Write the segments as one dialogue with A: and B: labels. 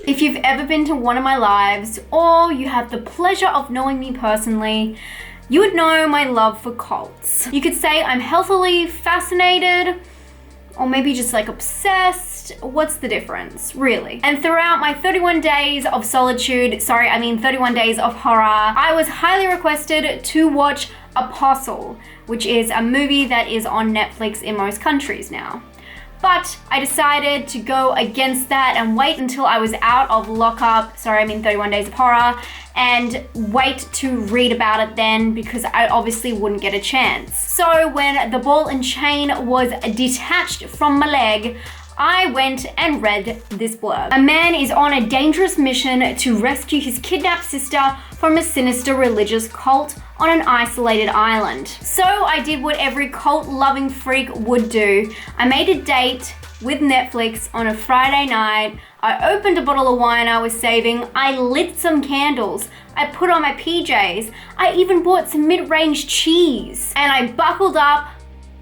A: If you've ever been to one of my lives, or you have the pleasure of knowing me personally, you would know my love for cults. You could say I'm healthily fascinated, or maybe just like obsessed. What's the difference, really? And throughout my 31 days of solitude, 31 days of horror, I was highly requested to watch Apostle, which is a movie that is on Netflix in most countries now. But I decided to go against that and wait until I was out of lockup, 31 days of horror, and wait to read about it then, because I obviously wouldn't get a chance. So when the ball and chain was detached from my leg, I went and read this blurb. A man is on a dangerous mission to rescue his kidnapped sister from a sinister religious cult on an isolated island. So I did what every cult-loving freak would do. I made a date with Netflix on a Friday night. I opened a bottle of wine I was saving. I lit some candles. I put on my PJs. I even bought some mid-range cheese. And I buckled up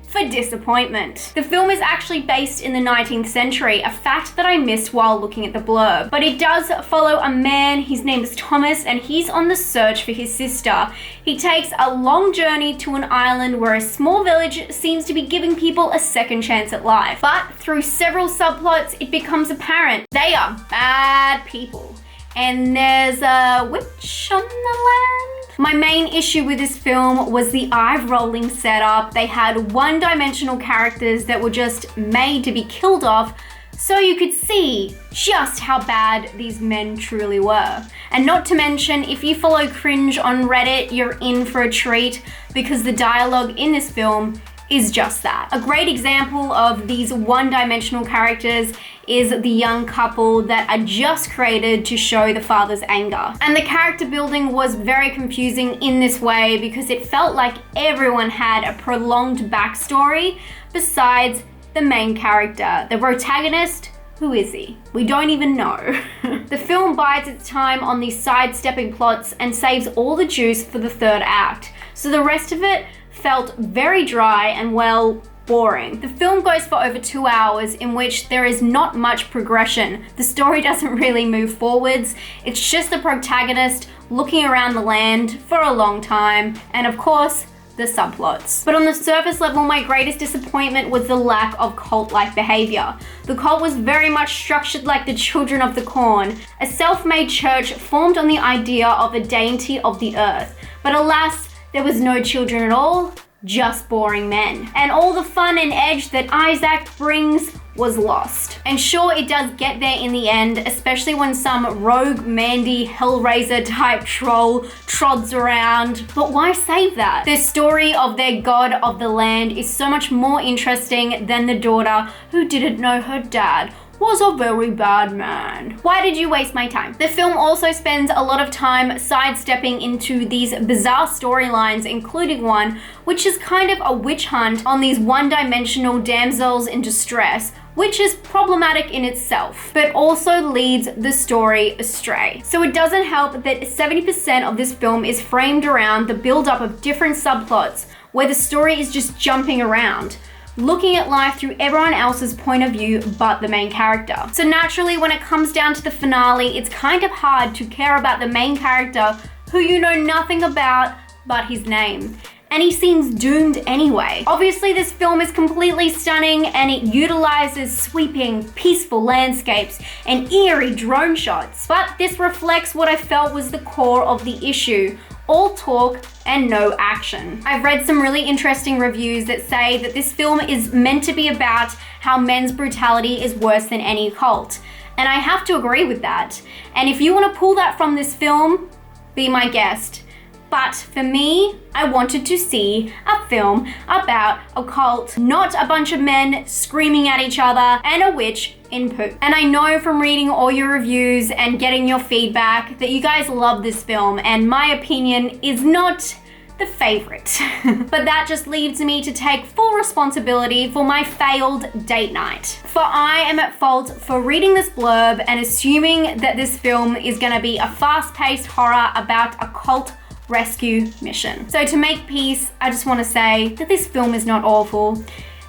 A: for disappointment. The film is actually based in the 19th century, a fact that I missed while looking at the blurb. But it does follow a man, his name is Thomas, and he's on the search for his sister. He takes a long journey to an island where a small village seems to be giving people a second chance at life. But through several subplots, it becomes apparent they are bad people. And there's a witch on the land. My main issue with this film was the eye-rolling setup. They had one-dimensional characters that were just made to be killed off so you could see just how bad these men truly were. And not to mention, if you follow cringe on Reddit, you're in for a treat because the dialogue in this film is just that. A great example of these one-dimensional characters is the young couple that are just created to show the father's anger. And the character building was very confusing in this way because it felt like everyone had a prolonged backstory besides the main character. The protagonist, who is he? We don't even know. The film bides its time on these sidestepping plots and saves all the juice for the third act. So the rest of it felt very dry and, well, boring. The film goes for over 2 hours in which there is not much progression. The story doesn't really move forwards. It's just the protagonist looking around the land for a long time, and of course, the subplots. But on the surface level, my greatest disappointment was the lack of cult-like behavior. The cult was very much structured like the Children of the Corn, a self-made church formed on the idea of a deity of the earth. But alas, there was no children at all, just boring men. And all the fun and edge that Isaac brings was lost. And sure, it does get there in the end, especially when some rogue Mandy Hellraiser type troll trods around. But why save that? The story of their god of the land is so much more interesting than the daughter who didn't know her dad was a very bad man. Why did you waste my time? The film also spends a lot of time sidestepping into these bizarre storylines, including one which is kind of a witch hunt on these one-dimensional damsels in distress, which is problematic in itself, but also leads the story astray. So it doesn't help that 70% of this film is framed around the build-up of different subplots where the story is just jumping around, looking at life through everyone else's point of view but the main character. So naturally, when it comes down to the finale, it's kind of hard to care about the main character who you know nothing about but his name. And he seems doomed anyway. Obviously, this film is completely stunning and it utilizes sweeping, peaceful landscapes and eerie drone shots. But this reflects what I felt was the core of the issue: all talk and no action. I've read some really interesting reviews that say that this film is meant to be about how men's brutality is worse than any cult. And I have to agree with that. And if you want to pull that from this film, be my guest. But for me, I wanted to see a film about a cult, not a bunch of men screaming at each other and a witch in poop. And I know from reading all your reviews and getting your feedback that you guys love this film, and my opinion is not the favorite. But that just leaves me to take full responsibility for my failed date night. For I am at fault for reading this blurb and assuming that this film is gonna be a fast-paced horror about a cult rescue mission. So to make peace, I just want to say that this film is not awful.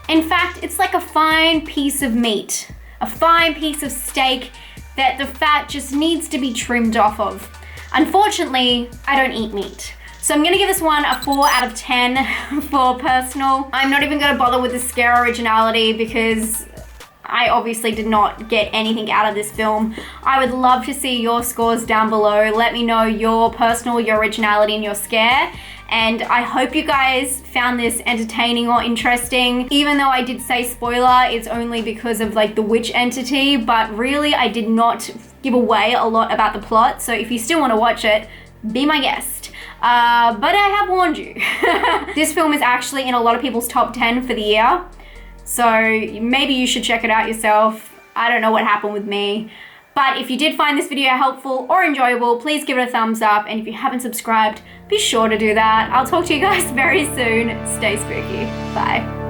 A: In fact, it's like a fine piece of meat, a fine piece of steak that the fat just needs to be trimmed off of. Unfortunately, I don't eat meat. So I'm gonna give this one a 4 out of 10 for personal. I'm not even gonna bother with the scare originality because I obviously did not get anything out of this film. I would love to see your scores down below. Let me know your personal, your originality, and your scare. And I hope you guys found this entertaining or interesting. Even though I did say spoiler, it's only because of like the witch entity, but really I did not give away a lot about the plot. So if you still wanna watch it, be my guest. But I have warned you. This film is actually in a lot of people's top 10 for the year. So maybe you should check it out yourself. I don't know what happened with me. But if you did find this video helpful or enjoyable, please give it a thumbs up. And if you haven't subscribed, be sure to do that. I'll talk to you guys very soon. Stay spooky. Bye.